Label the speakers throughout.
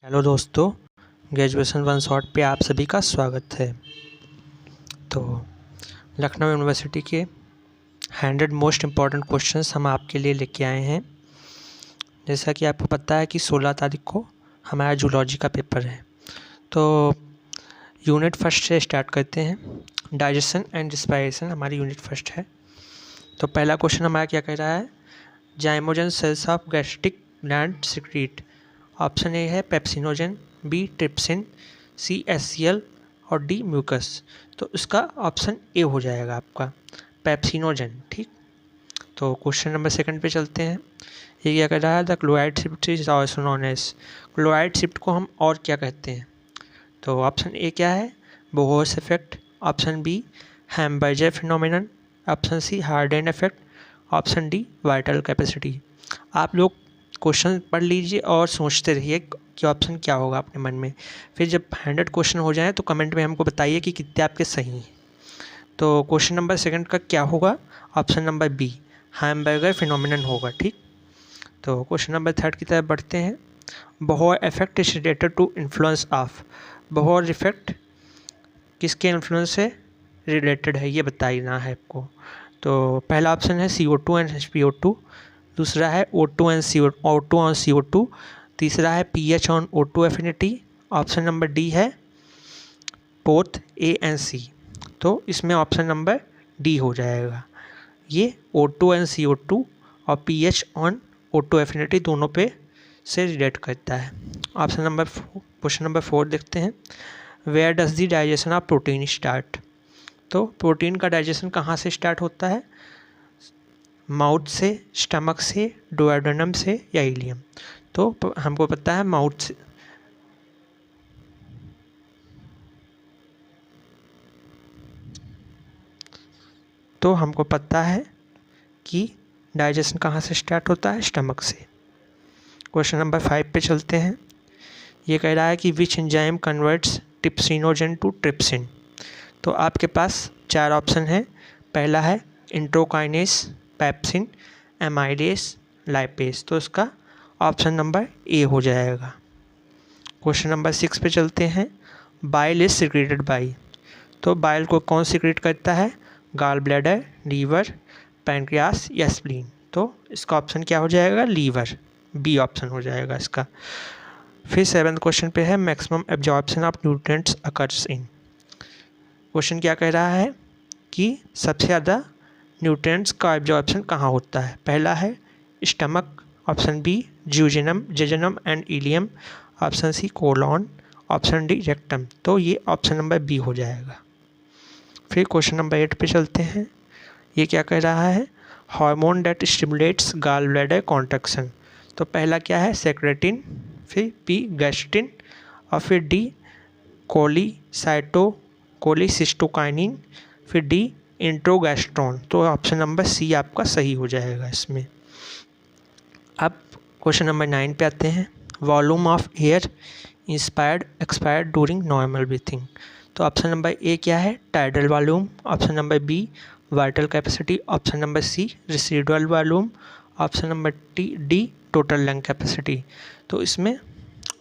Speaker 1: Hello दोस्तों, graduation one shot पे आप सभी का स्वागत है। तो लखनऊ यूनिवर्सिटी के 100 मोस्ट इम्पॉर्टेंट क्वेश्चंस हम आपके लिए लेके आए हैं। जैसा कि आपको पता है कि 16 तारीख को हमारा जूलॉजी का पेपर है। तो यूनिट फर्स्ट से स्टार्ट करते हैं। डाइजेशन एंड रिस्पायरेशन हमारी यूनिट फर्स्ट है। तो पहला क्वेश्चन हमारा क्या कह रहा है, zymogen cells of gastric gland secrete. Option A है pepsinogen, B trypsin, C HCl और डी म्यूकस। तो इसका ऑप्शन ए हो जाएगा आपका पेप्सिनोजन। ठीक, तो क्वेश्चन नंबर सेकंड पे चलते हैं। ये क्या कह रहा है, the chloride shift is also known as. Chloride shift को हम और क्या कहते हैं। तो ऑप्शन ए क्या है, Bohr's effect, option B Hamburger phenomenon, option C Haldane effect, option D vital capacity. आप लोग क्वेश्चन पढ़ लीजिए और सोचते रहिए कि ऑप्शन क्या होगा अपने मन में। फिर जब 100 क्वेश्चन हो जाए तो कमेंट में हमको बताइए कि कितने आपके सही हैं। तो क्वेश्चन नंबर सेकंड का क्या होगा, option number B Hamburger phenomenon होगा। ठीक, तो क्वेश्चन नंबर थर्ड की तरफ बढ़ते हैं। Bohr effect is related to influence of. Bohr effect किसके इन्फ्लुएंस से रिलेटेड है ये बताना है आपको। तो पहला ऑप्शन है CO2 एंड HPO2, दूसरा है O2 and O2 on CO2, तीसरा है pH on O2 affinity, option number D है बोथ A एंड C। तो इसमें ऑप्शन नंबर डी हो जाएगा। ये O2 एंड CO2 और pH ऑन O2 एफिनिटी दोनों पे से रिलेट करता है। ऑप्शन नंबर क्वेश्चन नंबर 4 देखते हैं। Where does the digestion of protein start. तो प्रोटीन का डाइजेशन कहाँ से स्टार्ट होता है, माउथ से, स्टमक से, डुओडेनम से या इलियम। तो हमको पता है माउथ से। तो हमको पता है कि डाइजेशन कहाँ से स्टार्ट होता है, स्टमक से। क्वेश्चन नंबर 5 पे चलते हैं। ये कह रहा है कि which enzyme converts trypsinogen to trypsin. तो आपके पास 4 ऑप्शन हैं। पहला है इंट्रोकाइनेस, पेप्सिन, एमाइलेस, लाइपेस। तो इसका ऑप्शन नंबर ए हो जाएगा। क्वेश्चन नंबर 6 पे चलते हैं। Bile is secreted by. तो बाइल को कौन सिक्रेट करता है, गॉल ब्लैडर, लीवर, पैनक्रियास या स्प्लीन। तो इसका ऑप्शन क्या हो जाएगा, लीवर, बी ऑप्शन हो जाएगा इसका। फिर 7th क्वेश्चन पे है maximum absorption of nutrients occurs in. Question क्या कह रहा है कि सबसे ज़्यादा न्यूट्रिएंट्स का एब्जॉर्प्शन कहाँ होता है। पहला है stomach, option B jejunum, jejunum and ileum, option C colon, option D rectum. तो ये ऑप्शन नंबर बी हो जाएगा। फिर क्वेश्चन नंबर 8 पे चलते हैं। ये क्या कह रहा है, hormone that stimulates gall bladder contraction. तो पहला क्या है सेक्रेटिन, फिर बी गैस्ट्रिन और फिर डी कोलिसिस्टोकाइनिन, फिर डी इंट्रोगैस्ट्रॉन। तो ऑप्शन नंबर सी आपका सही हो जाएगा इसमें। अब क्वेश्चन नंबर 9 पे आते हैं। Volume of air inspired expired during normal breathing. तो ऑप्शन नंबर ए क्या है, tidal volume, option number B vital capacity, option number C residual volume, option number D total lung capacity. तो इसमें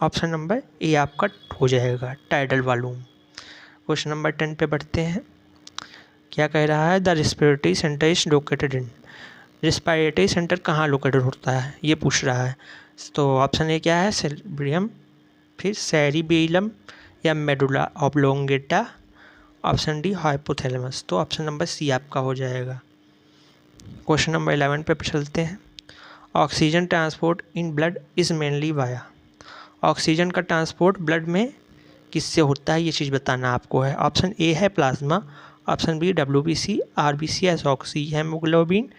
Speaker 1: option number ए आपका हो जाएगा, tidal volume. Question number 10 पे बढ़ते हैं। क्या कह रहा है, the respiratory centre is located in. Respiratory centre कहाँ लोकेटेड होता है ये पूछ रहा है। तो ऑप्शन ए क्या है, सेरेब्रियम, फिर सेरिबेलम या medulla oblongata, option D hypothalamus. तो ऑप्शन नंबर सी आपका हो जाएगा। क्वेश्चन नंबर 11 पे चलते हैं। Oxygen transport in blood is mainly via. Oxygen का ट्रांसपोर्ट ब्लड में किससे होता है ये चीज़ बताना आपको है। ऑप्शन ए है plasma, option B WBC, RBC, एसऑक्सी, हेमोग्लोबिन,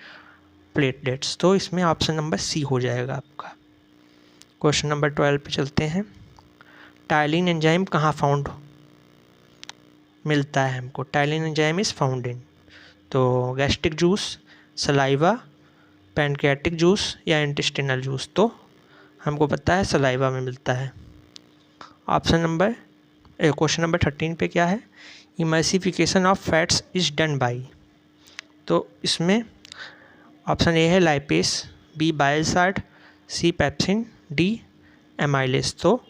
Speaker 1: प्लेटलेट्स। तो इसमें ऑप्शन नंबर सी हो जाएगा आपका। क्वेश्चन नंबर 12 पे चलते हैं। टाइलिन एंजाइम कहाँ फाउंड मिलता है हमको। Ptyalin enzyme is found in, तो gastric juice, saliva, pancreatic juice या इंटेस्टिनल जूस। तो हमको पता है सलाइवा में मिलता है। ऑप्शन नंबर क्वेश्चन नंबर 13 पे क्या है, emulsification of fats is done by. तो इसमें ऑप्शन ए है lipase, B bile salt, C pepsin, D amylase. तो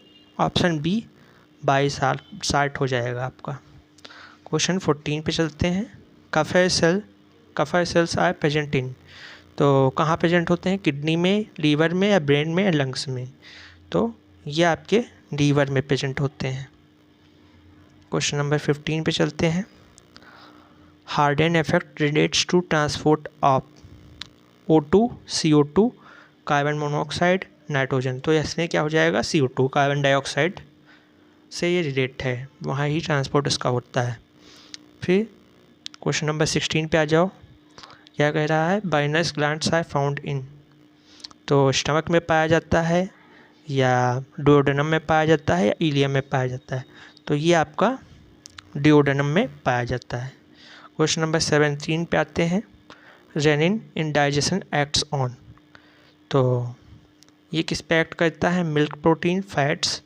Speaker 1: ऑप्शन बी 22-60 हो जाएगा आपका। क्वेश्चन 14 पे चलते हैं। Kupffer cells are present in, तो कहाँ प्रेजेंट होते हैं? किडनी में, लीवर में, या ब्रेन में, या लंग्स में? तो ये आपके लीवर में प्रेजेंट होते हैं। क्वेश्चन नंबर 15 पे चलते हैं। Haldane effect relates to transport of O2, CO2, carbon monoxide, nitrogen. तो इसमें क्या हो जाएगा? CO2, कार्बन डाइऑक्साइड से ये रिलेट है, वहाँ ही ट्रांसपोर्ट इसका होता है। फिर क्वेश्चन नंबर 16 पे आ जाओ। क्या कह रहा है? बाइनस ग्लैंड्स आर फाउंड इन, तो स्टमक में पाया जाता है, या डुओडेनम में पाया जाता है, या इलियम में पाया जाता है? तो ये आपका डुओडेनम में पाया जाता है। क्वेश्चन नंबर 17 पे आते हैं। Rennin in digestion acts on, तो ये किस पे एक्ट करता है? मिल्क प्रोटीन, फैट्स,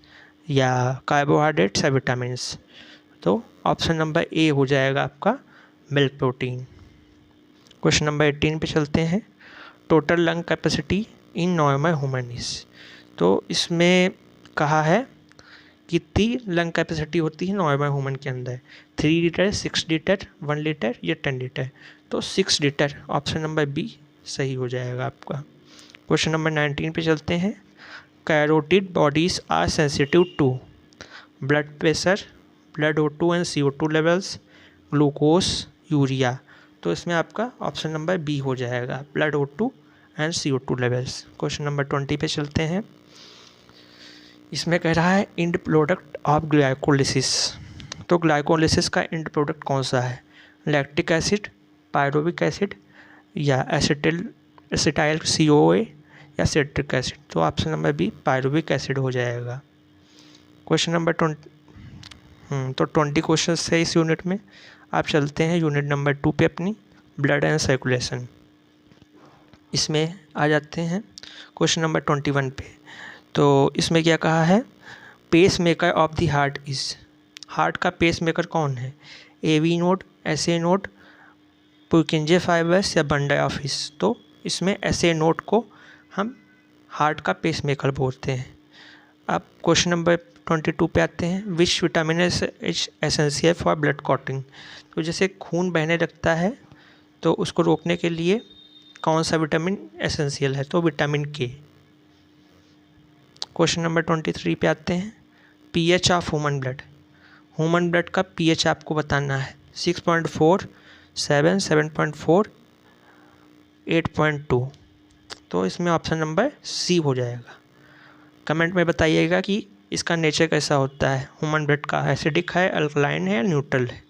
Speaker 1: या कार्बोहाइड्रेट्स, या विटामिन्स? तो ऑप्शन नंबर ए हो जाएगा आपका मिल्क प्रोटीन। क्वेश्चन नंबर 18 पे चलते हैं। Total lung capacity in normal human is, तो इसमें कहा है कितनी लंग कैपेसिटी होती है नॉर्मल ह्यूमन के अंदर? 3 लीटर, 6 लीटर, 1 लीटर, या 10 लीटर? तो 6 लीटर, ऑप्शन नंबर बी सही हो जाएगा आपका। क्वेश्चन नंबर 19 पे चलते हैं। Carotid bodies are sensitive to blood pressure, blood O2 and CO2 levels, glucose, urea? तो इसमें आपका ऑप्शन नंबर बी हो जाएगा, blood O2 and CO2 levels. Question number 20 पे चलते हैं। इसमें कह रहा है एंड प्रोडक्ट ऑफ ग्लाइकोलिसिस, तो ग्लाइकोलिसिस का एंड प्रोडक्ट कौन सा है? लैक्टिक एसिड, पायरुविक एसिड, या एसिटाइल CoA, या सिट्रिक एसिड? तो option number B pyruvic acid हो जाएगा। क्वेश्चन नंबर 20 क्वेश्चन है इस यूनिट में। आप चलते हैं यूनिट नंबर 2 पे अपनी, ब्लड एंड सर्कुलेशन। इसमें आ जाते हैं क्वेश्चन नंबर 21 पे। तो इसमें क्या कहा है? Pacemaker of the heart is, heart का पेस मेकर कौन है? AV node, SA node, Purkinje fibres, या बंडल ऑफ हिस? तो इसमें SA नोड को हम हार्ट का पेस मेकर बोलते हैं। अब क्वेश्चन नंबर 22 पे आते हैं। Which vitamin is essential for blood clotting, तो जैसे खून बहने लगता है तो उसको रोकने के लिए कौन सा विटामिन एसेंशियल है? तो विटामिन के। क्वेश्चन नंबर 23 पे आते हैं। pH of human blood, human blood का pH आपको बताना है। 6.4, 7, 7.4, 8.2? तो इसमें ऑप्शन नंबर सी हो जाएगा। कमेंट में बताइएगा कि इसका नेचर कैसा होता है, ह्यूमन ब्लड का एसिडिक है, अल्कलाइन है, या न्यूट्रल है।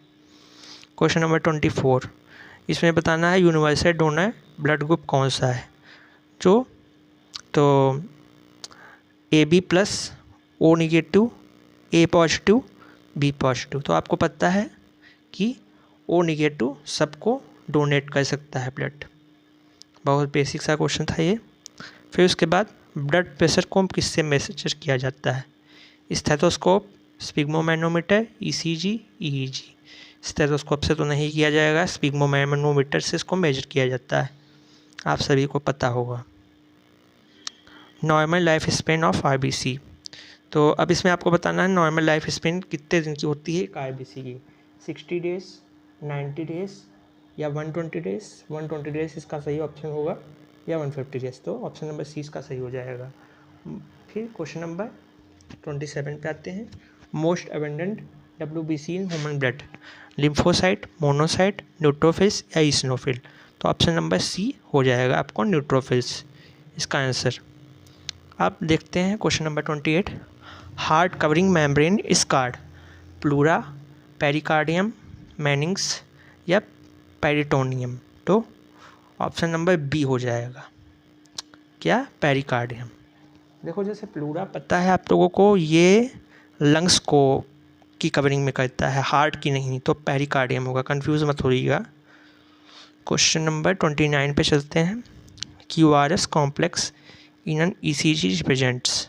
Speaker 1: क्वेश्चन नंबर 24, इसमें बताना है यूनिवर्सल डोनर ब्लड ग्रुप कौन सा है? तो AB+, O negative, A positive, B positive? तो आपको पता है कि O नेगेटिव सबको डोनेट कर सकता है ब्लड। बहुत बेसिक सा क्वेश्चन था ये। फिर उसके बाद ब्लड प्रेशर को किससे मेजर किया जाता है? Stethoscope, sphygmomanometer, ECG, EEG? Stethoscope से तो नहीं किया जाएगा, स्पिग्मोमैनोमीटर से इसको मेजर किया जाता है, आप सभी को पता होगा। Normal life span of RBC, तो अब इसमें आपको बताना है नॉर्मल लाइफ स्पेन कितने दिन की होती है एक RBC की? 60 डेज, 90 डेज, या 120 डेज? 120 डेज इसका सही ऑप्शन होगा, या 150 डेज? तो ऑप्शन नंबर सी इसका सही हो जाएगा। फिर क्वेश्चन नंबर 27 पे आते हैं। Most abundant WBC in human blood, lymphocyte, monocyte, neutrophils, या ईसिनोफिल? तो ऑप्शन नंबर सी हो जाएगा आपको न्यूट्रोफिल्स इसका आंसर। आप देखते हैं question number 28। Heart covering membrane is called pleura, pericardium, meninges, या पेरिटोनियम? तो ऑप्शन नंबर बी हो जाएगा, क्या? पेरिकार्डियम। देखो जैसे प्लूरा पता है आप लोगों को, ये लंग्स को की कवरिंग में करता है, हार्ट की नहीं, तो पेरिकार्डियम होगा, कंफ्यूज मत होइएगा। क्वेश्चन नंबर 29 पे चलते हैं। QRS complex in an ECG represents,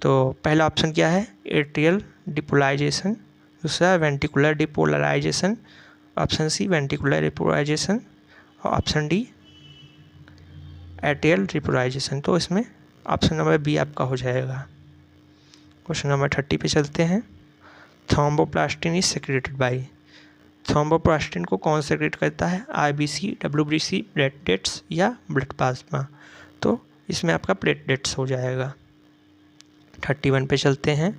Speaker 1: तो पहला ऑप्शन क्या है? एट्रियल डिपोलाइजेशन, दूसरा ventricular depolarisation, option C ventricular depolarisation, और ऑप्शन डी एट्रियल डिपोलाइजेशन। तो इसमें ऑप्शन नंबर बी आपका हो जाएगा। क्वेश्चन नंबर 30 पे चलते हैं। Thromboplastin is secreted bye. Thromboplastin को कौन सेक्रेट करता है? आईबीसी, डब्ल्यूबीसी, प्लेटलेट्स या ब्लड प्लाज्मा? तो इसमें आपका प्लेटलेट्स हो जाएगा। 31 पे चलते हैं।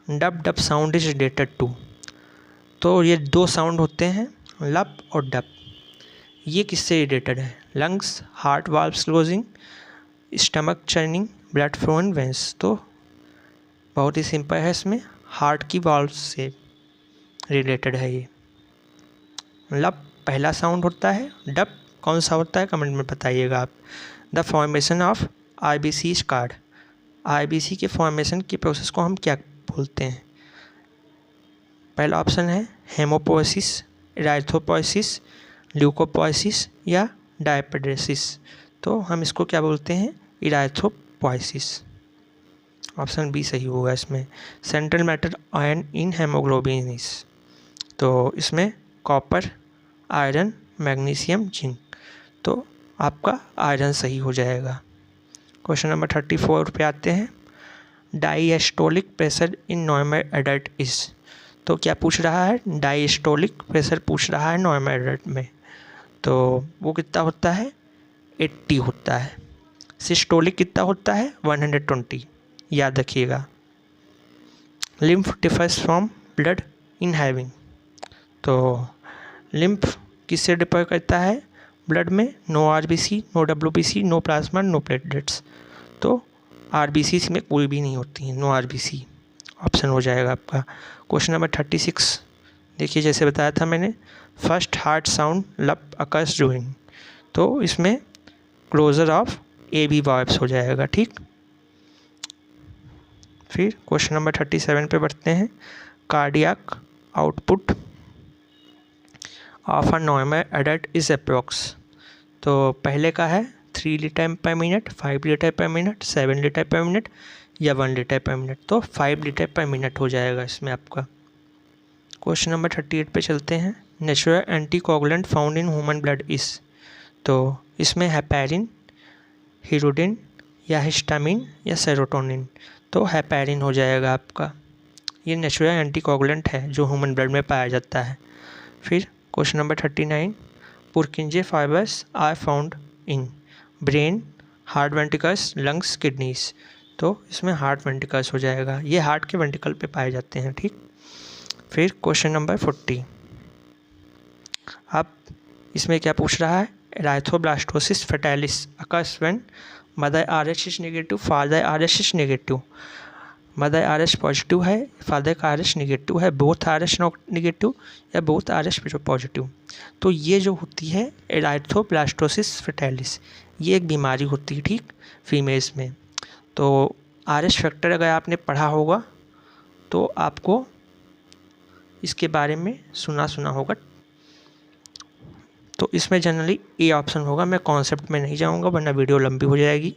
Speaker 1: Dub dub sound is related to. तो ये दो साउंड होते हैं, लब और डब। ये किससे रिलेटेड है? Lungs, heart valves closing, stomach churning, blood flow in veins. तो बहुत ही सिंपल है, इसमें हार्ट की वाल्व्स से रिलेटेड है ये। लब पहला साउंड होता है, डब कौन सा होता है कमेंट में बताइएगा आप। The formation of IBC card. IBC के फॉर्मेशन की प्रोसेस को हम क्या बोलते हैं? पहला ऑप्शन है हेमोपोएसिस, इराइथ्रोपोएसिस, ल्यूकोपोएसिस या डायपेडेसिस। तो हम इसको क्या बोलते हैं? इराइथ्रोपोएसिस। ऑप्शन बी सही होगा इसमें। Central metal ion in haemoglobin is. तो इसमें कॉपर, आयरन, मैग्नीशियम, जिंक। तो आपका आयरन सही हो जाएगा। क्वेश्चन नंबर 34 पे आते हैं। Diastolic pressure in normal adult is. तो क्या पूछ रहा है? डायस्टोलिक प्रेशर पूछ रहा है नॉर्मल एडल्ट में। तो वो कितना होता है? 80 होता है। सिस्टोलिक कितना होता है? 120, याद रखिएगा। Lymph differs from blood in having. तो लिम्फ किससे डिफर करता है? ब्लड में no RBC, no WBC, no plasma, no platelets. तो आरबीसी में कोई भी नहीं होती है, नो आरबीसी ऑप्शन हो जाएगा आपका। क्वेश्चन नंबर 36 देखिए, जैसे बताया था मैंने, first heart sound lub occurs during. तो इसमें closure of A V valves हो जाएगा, ठीक। फिर क्वेश्चन नंबर 37 पे बढ़ते हैं। Cardiac output of a normal adult is approx. तो पहले का है 3 लीटर पर मिनट, 5 लीटर पर मिनट, 7 लीटर पर मिनट या 1 लीटर पर मिनट। तो 5 लीटर पर मिनट हो जाएगा इसमें आपका। क्वेश्चन नंबर 38 पे चलते हैं। Natural anticoagulant found in human blood is. तो इसमें हेपेरिन, हीरोडिन या हिस्टामिन या सेरोटोनिन। तो हेपेरिन हो जाएगा आपका। ये नेचुरल एंटीकोगुलेंट है जो ह्यूमन ब्लड में पाया जाता है। फिर question number 39। Purkinje fibres are found in brain, heart ventricles, lungs, kidneys. तो इसमें हार्ट वेंट्रिकल्स हो जाएगा। ये हार्ट के वेंट्रिकल पे पाए जाते हैं, ठीक। फिर क्वेश्चन नंबर 40। अब इसमें क्या पूछ रहा है? Erythroblastosis fetalis occurs when mother Rh is negative, father Rh is negative. Mother Rh positive है, फादर का आरएच नेगेटिव है, बोथ आरएच नेगेटिव या बोथ आरएच पॉजिटिव। तो ये जो होती है एराइथ्रोब्लास्टोसिस फेटालिस, ये एक बीमारी होती है, ठीक, फीमेल्स में। तो आरएच फैक्टर अगर आपने पढ़ा होगा तो आपको इसके बारे में सुना होगा। तो इसमें जनरली ए ऑप्शन होगा। मैं कॉन्सेप्ट में नहीं जाऊंगा वरना वीडियो लंबी हो जाएगी।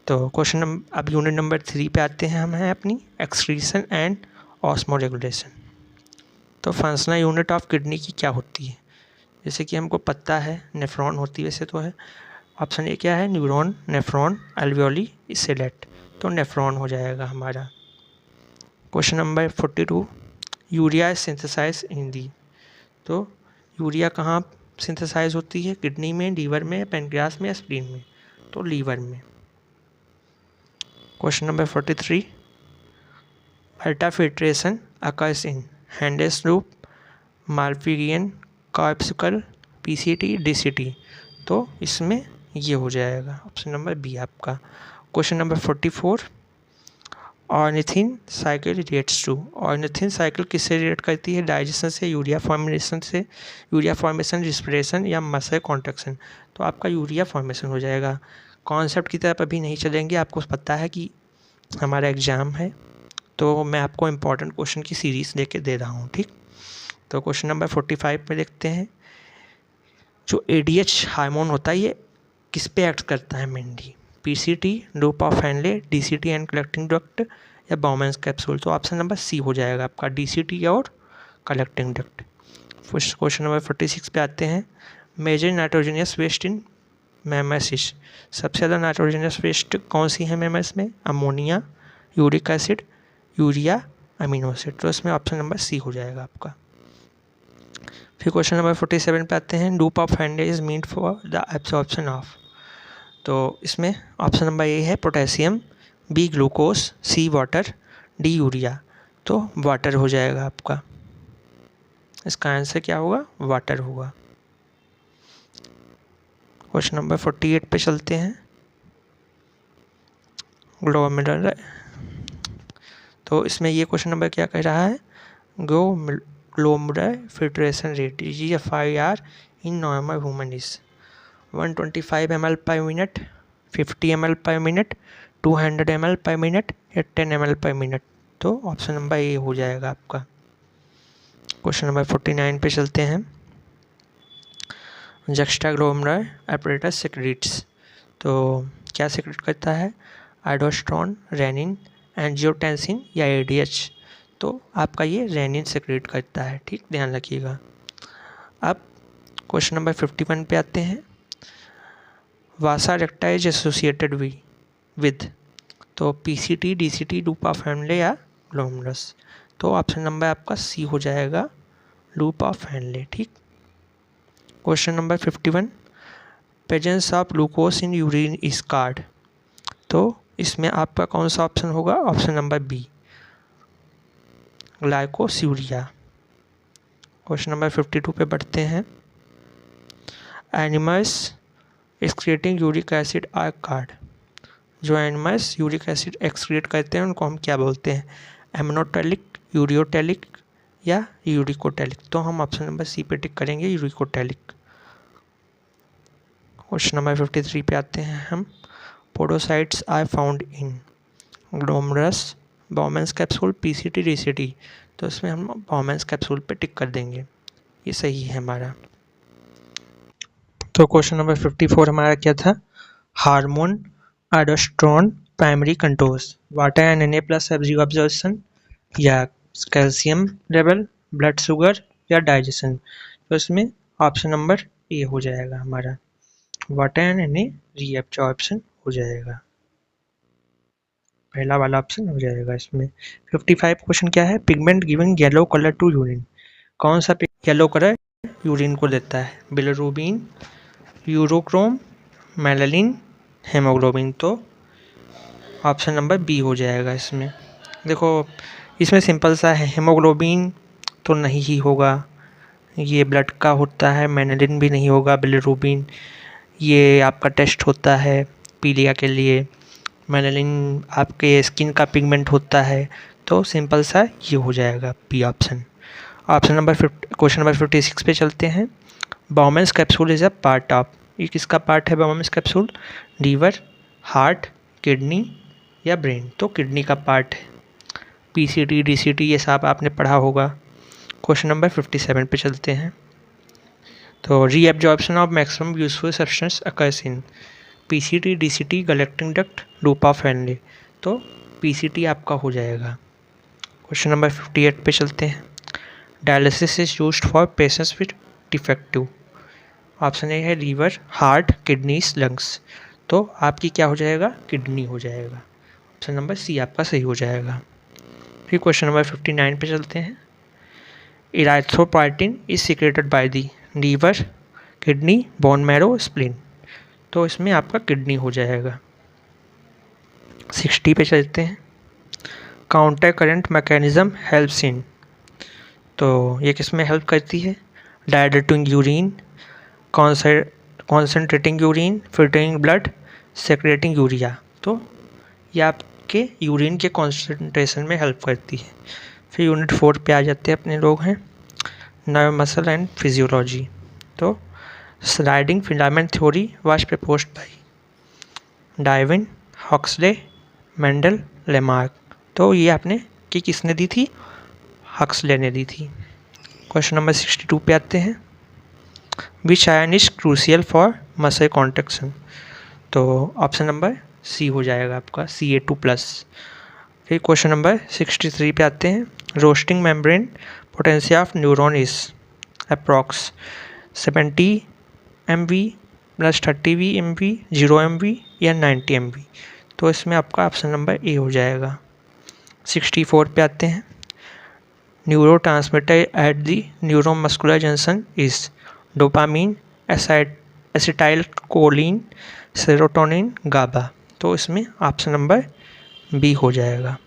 Speaker 1: तो क्वेश्चन नंबर, अब यूनिट नंबर 3 पे आते हैं। हम हैं अपनी एक्सक्रीशन एंड ऑस्मो रेगुलेशन। तो फंक्शनल यूनिट ऑफ किडनी की क्या होती है? जैसे कि हमको पता है नेफ्रॉन होती है, वैसे तो है। ऑप्शन ए क्या है? न्यूरॉन, नेफ्रॉन, एल्वियोली, सेलेट। तो नेफ्रॉन हो जाएगा हमारा। Question number 42। Urea is synthesise in the. तो यूरिया कहाँ सिंथेसाइज होती है? किडनी में, लीवर में, पेनक्रियास में या स्प्लीन में? तो लीवर में। Question number 43। Ultrafiltration occurs in Henle's loop, Malpighian, corpuscle, PCT, DCT. तो इसमें ये हो जाएगा ऑप्शन नंबर बी आपका। Question number 44। Ornithine cycle relates to. Ornithine cycle किससे रिलेट करती है? डाइजेशन से, यूरिया फॉर्मेशन से, यूरिया फॉर्मेशन, रिस्पिरेशन या मसल कॉन्ट्रैक्शन। तो आपका यूरिया फॉर्मेशन हो जाएगा। कॉन्सेप्ट की तरफ अभी नहीं चलेंगे, आपको पता है कि हमारा एग्ज़ाम है तो मैं आपको इम्पॉर्टेंट क्वेश्चन की सीरीज़ लेके दे रहा हूँ, ठीक। तो क्वेश्चन नंबर 45 में देखते हैं। जो एडीएच हार्मोन होता है ये किस पे एक्ट करता है mainly? PCT, loop of Henle, DCT and collecting duct या बाउमेंस कैप्सूल। तो ऑप्शन नंबर सी हो जाएगा आपका, डीसीटी और कलेक्टिंग डक्ट। क्वेश्चन नंबर 46 पे आते हैं। Major nitrogenous waste in mammals. सबसे ज़्यादा नाइट्रोजनियस वेस्ट कौन सी है मैमल्स में? Ammonia, uric acid, urea, amino acid. तो इसमें ऑप्शन नंबर सी हो जाएगा आपका। फिर क्वेश्चन नंबर 47 पे आते हैं। Loop of Henle is meant for the absorption of. तो इसमें ऑप्शन नंबर ए है potassium, B glucose, C water, D urea. तो वाटर हो जाएगा आपका। इसका आंसर क्या होगा? वाटर होगा। क्वेश्चन नंबर 48 पे चलते हैं। ग्लोमेरुलर, तो इसमें ये क्वेश्चन नंबर क्या कह रहा है? Glomerular filtration rate GFR in normal human is 125 ml per minute, 50 ml per minute, 200 ml per minute या 10 ml per minute। तो ऑप्शन नंबर ए हो जाएगा आपका। क्वेश्चन नंबर 49 पे चलते हैं। जक्स्टाग्लोमेरुलर एपरेटस सेक्रेट्स, तो क्या सेक्रेट करता है? एल्डोस्टेरोन, रेनिन, एंजियोटेंसिन या ADH। तो आपका ये रेनिन सेक्रेट करता है, ठीक, ध्यान रखिएगा। अब क्वेश्चन नंबर 51 पे आते हैं। Vasa recta is associated with, तो PCT, DCT, loop of Henle या ग्लोमेरुलस। तो ऑप्शन नंबर आपका सी हो जाएगा, लूप ऑफ हैंडले, ठीक। Question number 51, presence of glucose in urine is called. तो इसमें आपका कौन सा ऑप्शन होगा? Option number B, glycosuria. Question number 52 पे बढ़ते हैं। Animals excreting uric acid are called. जो एनिमल्स यूरिक एसिड एक्सक्रीट करते हैं उनको हम क्या बोलते हैं? एमनोटेलिक, यूरियोटेलिक या यूरिकोटेलिक। तो हम ऑप्शन नंबर सी पे टिक करेंगे, यूरिकोटेलिक। क्वेश्चन नंबर 53 पे आते हैं हम। Podocytes are found in glomerulus, Bowman's capsule, PCT, DCT। तो इसमें हम बाउमैन्स कैप्सूल पे टिक कर देंगे, ये सही है हमारा। तो क्वेश्चन नंबर 54 हमारा क्या था? Hormone, aldosterone, primary controls, water and Na+ absorption या कैल्शियम लेवल, ब्लड शुगर या डाइजेशन। तो इसमें ऑप्शन नंबर ए हो जाएगा हमारा, वाटर एंड Na रीएब्जॉर्प्शन हो जाएगा, पहला वाला ऑप्शन हो जाएगा इसमें। 55 क्वेश्चन क्या है? Pigment giving yellow colour to urine. कौन सा येलो कलर यूरिन को देता है? Bilirubin, urochrome, melanin, haemoglobin. तो ऑप्शन नंबर बी हो जाएगा इसमें। देखो इसमें सिंपल सा है, हेमोग्लोबिन तो नहीं ही होगा, ये ब्लड का होता है। मेलानिन भी नहीं होगा। बिलिरुबिन ये आपका टेस्ट होता है पीलिया के लिए। मेलानिन आपके स्किन का पिगमेंट होता है। तो सिंपल सा ये हो जाएगा B option. Option number question number 56 पे चलते हैं। Bowman's capsule is a part of, ये किसका पार्ट है Bowman's capsule? Liver, heart, kidney या ब्रेन। तो किडनी का पार्ट है। PCT, DCT ये सब आपने पढ़ा होगा। क्वेश्चन नंबर 57 पे चलते हैं। तो reabsorption of maximum useful substance occurs in PCT, DCT, collecting duct, loop of Henle. तो PCT आपका हो जाएगा। क्वेश्चन नंबर 58 पे चलते हैं। Dialysis is used for patients with defective. Option A है लीवर, हार्ट, किडनीज, लंग्स। तो आपकी क्या हो जाएगा? किडनी हो जाएगा। ऑप्शन नंबर सी आपका सही हो जाएगा। फिर क्वेश्चन नंबर 59 पे चलते हैं। Erythropoietin is secreted by the liver, kidney, bone marrow, spleen. तो इसमें आपका किडनी हो जाएगा। 60 पे चलते हैं। Counter current mechanism helps in, तो ये किस में हेल्प करती है? Directing urine, concentrating urine, filtering blood, secreting urea. तो ये आपके यूरिन के कॉन्सेंट्रेशन में हेल्प करती है। फिर यूनिट 4 पे आ जाते हैं अपने लोग हैं, नर्व मसल एंड फिजियोलॉजी। तो sliding filament theory was proposed by Darwin, Huxley, Mendel, Lamarck. तो ये आपने कि किसने दी थी? हक्सले ने दी थी। क्वेश्चन नंबर 62 पे आते हैं। विच ion is crucial for muscle contraction. तो ऑप्शन नंबर सी हो जाएगा आपका, Ca2+। फिर क्वेश्चन नंबर 63 पे आते हैं। Roasting membrane potential of neuron is approx 70 MV + 30 MV, 0 MV या 90 MV। तो इसमें आपका ऑप्शन नंबर ए हो जाएगा। 64 पे आते हैं। Neurotransmitter at the neuromuscular junction is dopamine, acetylcholine, serotonin, GABA. तो इसमें ऑप्शन नंबर बी हो जाएगा।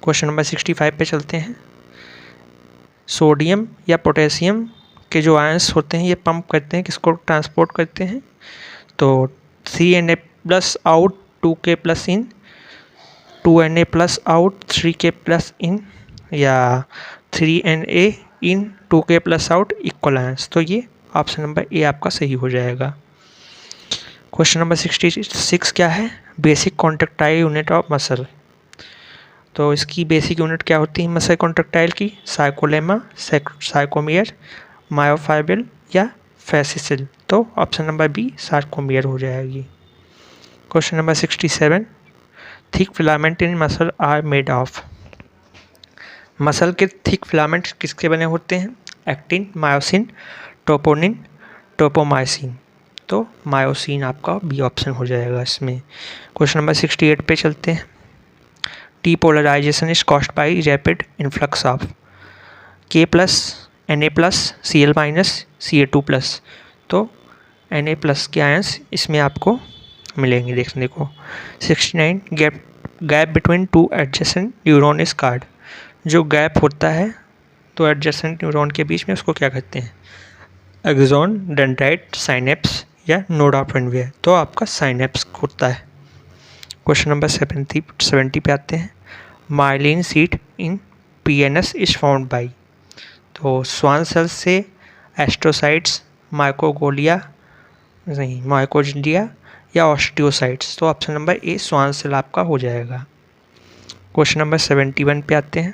Speaker 1: क्वेश्चन नंबर 65 पे चलते हैं। सोडियम या पोटेशियम के जो आयंस होते हैं ये पंप करते हैं, किसको ट्रांसपोर्ट करते हैं? तो CNA+ आउट 2K प्लस इन, 2Na+ आउट 3K प्लस इन, या 3Na इन 2K plus out equal ions. तो ये ऑप्शन नंबर ए आपका सही हो जाएगा। क्वेश्चन नंबर 66 क्या है? Basic contractile unit of muscle. तो इसकी बेसिक यूनिट क्या होती है मसल कॉन्ट्रैक्टाइल की? साइकोलेमा, साइकोमियर, मायोफाइब्रिल या फैसिसिल। तो ऑप्शन नंबर बी सार्कोमियर हो जाएगी। Question number 67, thick filament in muscle are made of. Muscle के थिक फिलामेंट किसके बने होते हैं? Actin, myosin, troponin, tropomyosin. तो मायोसिन आपका बी ऑप्शन हो जाएगा इसमें। क्वेश्चन नंबर 68 पे चलते हैं। Depolarisation is caused by rapid influx of K+, Na+, Cl-, Ca2+। तो Na+ के आयंस इसमें आपको मिलेंगे देखने को। 69, gap between two adjacent neuron is called. जो गैप होता है तो एडजेसेंट न्यूरॉन के बीच में उसको क्या कहते हैं? एक्सॉन, डेंड्राइट, साइनेप्स या नोड ऑफ रनवे। तो आपका साइनेप्स होता है। क्वेश्चन नंबर 70 पे आते हैं। Myelin seat in PNS is found by. तो स्वान सेल से एस्ट्रोसाइट्स, माइकोगोलिया नहीं माइकोजिडिया या ऑस्टियोसाइट्स। तो option number A Schwann cell आपका हो जाएगा। क्वेश्चन नंबर 71 पे आते हैं।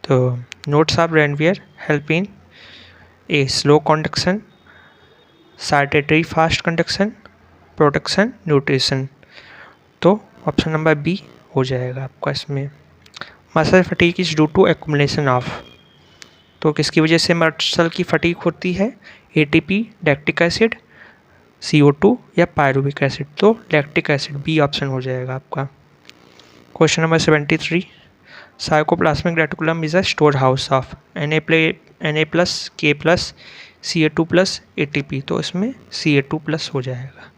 Speaker 1: तो nodes of Ranvier help in a slow conduction, saltatory fast conduction, protection, nutrition. तो ऑप्शन नंबर बी हो जाएगा आपका इसमें। Muscle fatigue is due to accumulation of. तो किसकी वजह से मसल की फटीग होती है? ATP, लैक्टिक एसिड, CO2 या पायरुविक एसिड। तो लैक्टिक एसिड बी ऑप्शन हो जाएगा आपका। Question number 73, sarcoplasmic reticulum is a storehouse of Na+, K+, Ca2+, ATP। तो इसमें Ca2+ हो जाएगा।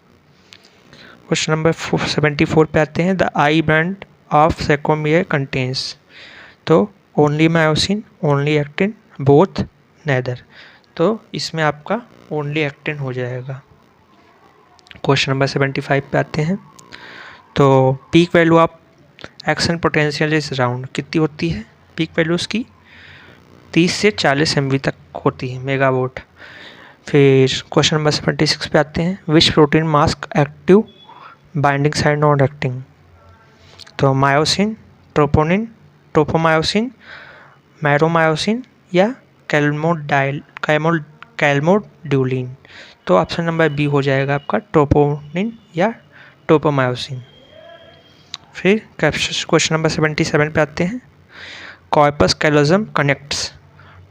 Speaker 1: क्वेश्चन नंबर 74 पे आते हैं। The I band of sarcomere contains. तो only myosin, only actin, both, neither. तो इसमें आपका ओनली एक्टिन हो जाएगा। क्वेश्चन नंबर 75 पे आते हैं। तो peak value of action potential is around कितनी होती है? पीक वैल्यू उसकी 30 से 40 MV तक होती है, मेगावाट। फिर क्वेश्चन नंबर 76 पे आते हैं। विच protein mask active binding side non acting. तो मायोसिन, ट्रोपोनिन, ट्रोपोमायोसिन, मैरोमायोसिन या कैल्मोड्यूलिन। तो ऑप्शन नंबर बी हो जाएगा आपका ट्रोपोनिन या ट्रोपोमायोसिन। फिर क्वेश्चन नंबर 77 पे आते हैं। Corpus callosum connects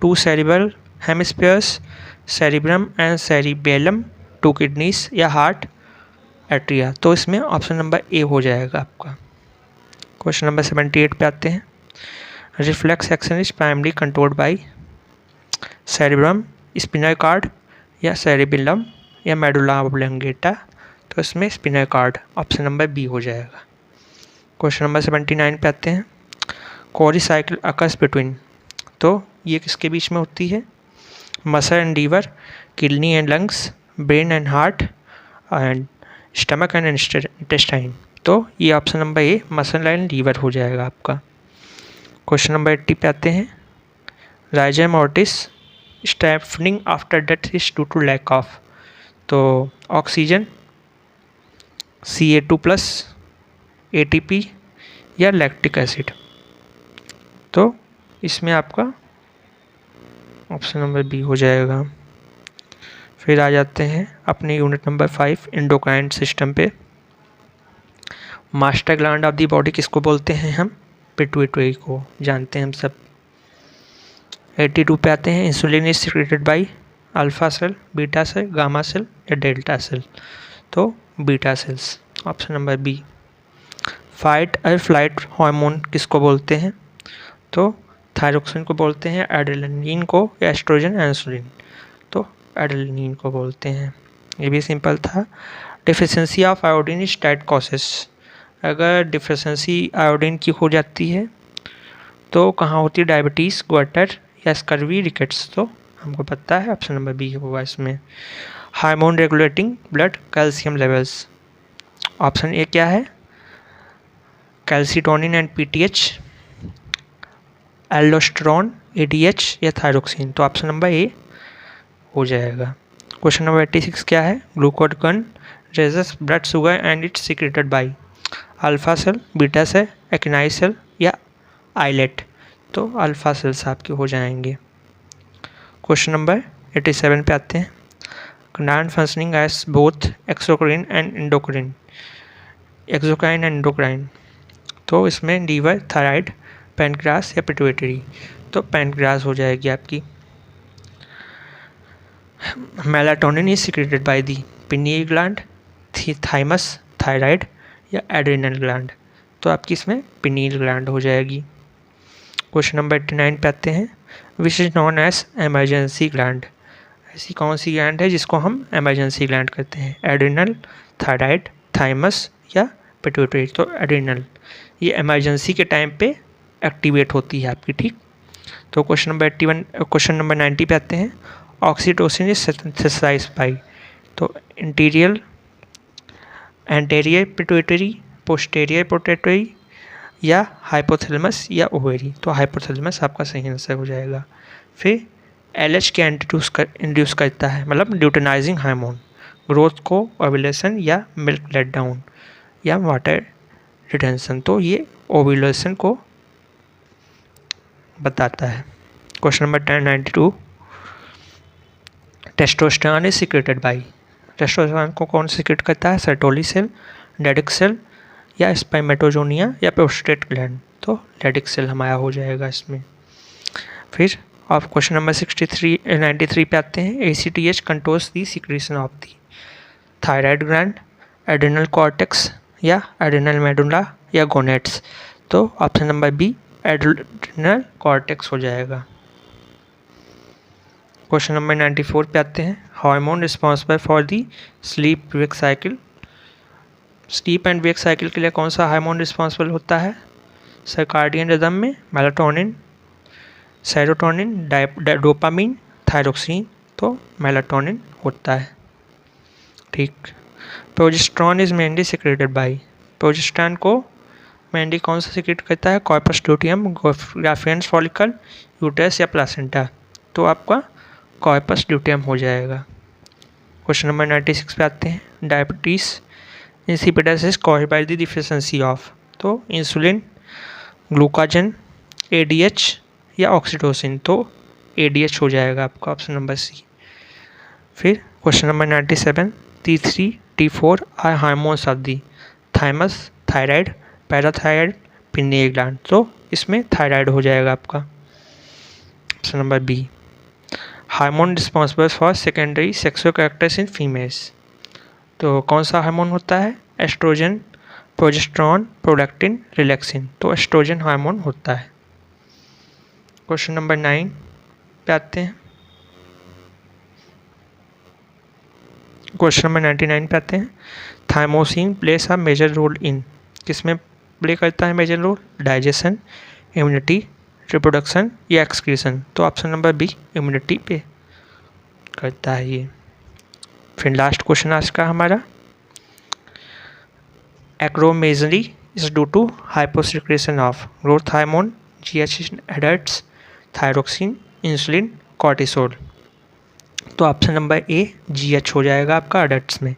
Speaker 1: to cerebral hemispheres, cerebrum and cerebellum, to kidneys या हार्ट, एट्रिया। तो इसमें ऑप्शन नंबर ए हो जाएगा आपका। क्वेश्चन नंबर 78 पे आते हैं। Reflex action is primary controlled by cerebrum, spinal cord या सेरिबेलम या मेडुला ऑब्लोंगेटा। तो इसमें spinal cord option number B हो जाएगा। क्वेश्चन नंबर 79 पे आते हैं। Cori cycle occurs between. तो ये किसके बीच में होती है? Muscle and liver, kidney and lungs, brain and heart, and stomach and intestine. तो ये option number A muscle and liver हो जाएगा आपका। क्वेश्चन नंबर 80 पे आते हैं। Rigor mortis stiffening after death is due to lack of. तो oxygen, Ca2+, ATP या लैक्टिक एसिड। तो इसमें आपका ऑप्शन नंबर बी हो जाएगा। फिर आ जाते हैं अपने यूनिट नंबर 5 एंडोक्राइन सिस्टम पे। Master gland of the body किसको बोलते हैं हम? पिट्यूटरी को जानते हैं हम सब। 82 पे आते हैं। Insulin is secreted by alpha cell, beta cell, gamma cell या डेल्टा सेल। तो beta cells option number B. Fight और फ्लाइट हार्मोन किसको बोलते हैं? तो थायरोक्सिन को बोलते हैं, एड्रेनलिन को, या एस्ट्रोजन इंसुलिन, तो एड्रेनलिन को बोलते हैं। ये भी सिंपल था। Deficiency of iodine is diet causes. अगर डिफिशिएंसी आयोडीन की हो जाती है तो कहाँ होती है? डायबिटीज़, ग्वाटर या स्कर्वी, रिकेट्स। तो हमको पता है ऑप्शन नंबर बी होगा इसमें। Hormone regulating blood calcium levels, option A क्या है? Calcitonin and PTH, aldosterone, ADH या थायरोक्सिन। तो ऑप्शन नंबर ए हो जाएगा। क्वेश्चन नंबर 86 क्या है? Glucagon raises blood sugar and it's secreted by alpha cell, beta cell, एक्नाई सेल या आइलेट। तो अल्फा सेल्स आपके हो जाएंगे। क्वेश्चन नंबर 87 पे आते हैं। Non functioning as both exocrine and endocrine, exocrine and endocrine. तो इसमें लीवर, थायराइड, पैनक्रियास या पिट्यूटरी। तो पैनक्रियास हो जाएगी आपकी। Melatonin is secreted by the pineal gland, thymus, thyroid या एड्रिनल ग्लैंड। तो आपकी इसमें पिनियल ग्लैंड हो जाएगी। क्वेश्चन नंबर 89 पे आते हैं। Which is known as emergency gland, ऐसी कौन सी ग्लैंड है जिसको हम एमरजेंसी ग्लैंड कहते हैं? एड्रिनल, थायराइड, थाइमस या पिट्यूटरी। तो एड्रिनल, ये इमरजेंसी के टाइम पे एक्टिवेट होती है आपकी, ठीक। तो क्वेश्चन नंबर 90 पे आते हैं। ऑक्सीटोसिन इज सिंथेसाइज्ड बाय, तो एंटीरियर पिट्यूटरी, पोस्टीरियर पिट्यूटरी या हाइपोथैलेमस या ओवेरी। तो हाइपोथैलेमस आपका सही आंसर हो जाएगा। फिर LH क्या इंड्यूस करता है, मतलब ल्यूटेनाइजिंग हार्मोन, ग्रोथ को, ओव्यूलेशन या मिल्क लेट डाउन या वाटर रिटेंशन। तो ये ओव्यूलेशन को बताता है। Question number 92। Testosterone is secreted bye, testosterone को कौन सीक्रेट करता है? सर्टोली सेल, लेडिक सेल या स्पर्मेटोजोनिया या प्रोस्टेट ग्लैंड। तो लेडिक सेल हमारा हो जाएगा इसमें। फिर आप क्वेश्चन नंबर 93 पे आते हैं। ACTH controls the secretion of the thyroid gland, adrenal cortex या एड्रिनल मेडुला या गोनेट्स। तो option number B adrenal cortex हो जाएगा। क्वेश्चन नंबर 94 पे आते हैं। Hormone responsible for the sleep wake cycle, sleep and wake cycle के लिए कौन सा हार्मोन रिस्पॉन्सिबल होता है? सर्काडियन रिदम में मेलाटोनिन, सेरोटोनिन, डोपामिन, थायरोक्सिन। तो मेलाटोनिन होता है, ठीक। Progesterone is mainly secreted by, progesterone को मेनली कौन सा सीक्रेट करता है? Corpus luteum, Graafian follicle, uterus या प्लासेंटा। तो आपका कॉर्पस ल्यूटियम हो जाएगा। क्वेश्चन नंबर 96 पे आते हैं। Diabetes insipidus is caused by the deficiency of, तो इंसुलिन, ग्लूकाजन, ADH या ऑक्सीटोसिन। तो ADH हो जाएगा आपका ऑप्शन नंबर सी। फिर question number 97। T3, T4 are hormones of the thymus, thyroid, parathyroid, pineal gland. तो इसमें थायराइड हो जाएगा आपका option number B. Hormone responsible for secondary sexual characters in females, तो कौन सा हार्मोन होता है? Oestrogen, progesterone, prolactin, relaxin. तो एस्ट्रोजन हार्मोन होता है। क्वेश्चन नंबर 9 पे आते हैं। क्वेश्चन नंबर 99 पे आते हैं। Thymosin plays a major role in, किसमें प्ले करता है major role? Digestion, immunity, reproduction या एक्सक्रीशन। तो ऑप्शन नंबर बी इम्यूनिटी पे करता है ये। फिर लास्ट क्वेश्चन आज का हमारा। Acromegaly is due to hyposecretion of growth hormone, GH in adults, thyroxine, insulin, cortisol. तो ऑप्शन नंबर ए GH हो जाएगा आपका एडल्ट्स में।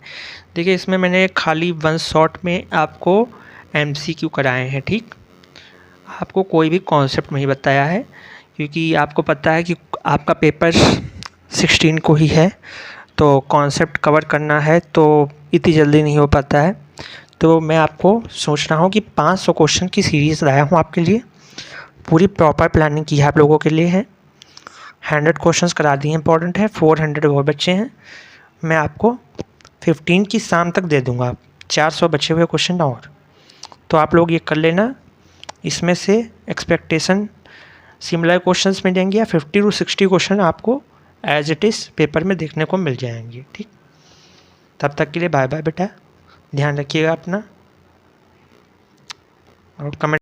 Speaker 1: देखिए इसमें मैंने खाली वन शॉट में आपको MCQ कराए हैं, ठीक। आपको कोई भी कॉन्सेप्ट नहीं बताया है, क्योंकि आपको पता है कि आपका पेपर 16 को ही है, तो कॉन्सेप्ट कवर करना है तो इतनी जल्दी नहीं हो पाता है। तो मैं आपको सोच रहा हूँ कि 500 क्वेश्चन की सीरीज़ लाया हूँ आपके लिए, पूरी प्रॉपर प्लानिंग की है आप लोगों के लिए है। 100 क्वेश्चंस करा दिए इंपॉर्टेंट है, 400 और बच्चे हैं। मैं आपको 15 की शाम तक दे दूँगा 400 बचे हुए क्वेश्चन और। तो आप लोग ये कर लेना। इसमें से एक्सपेक्टेशन सिमिलर क्वेश्चंस में देंगे या 50 to 60 क्वेश्चन आपको एज इट इज़ पेपर में देखने को मिल जाएंगे। ठीक, तब तक के लिए बाय बाय बेटा, ध्यान रखिएगा अपना और कमेंट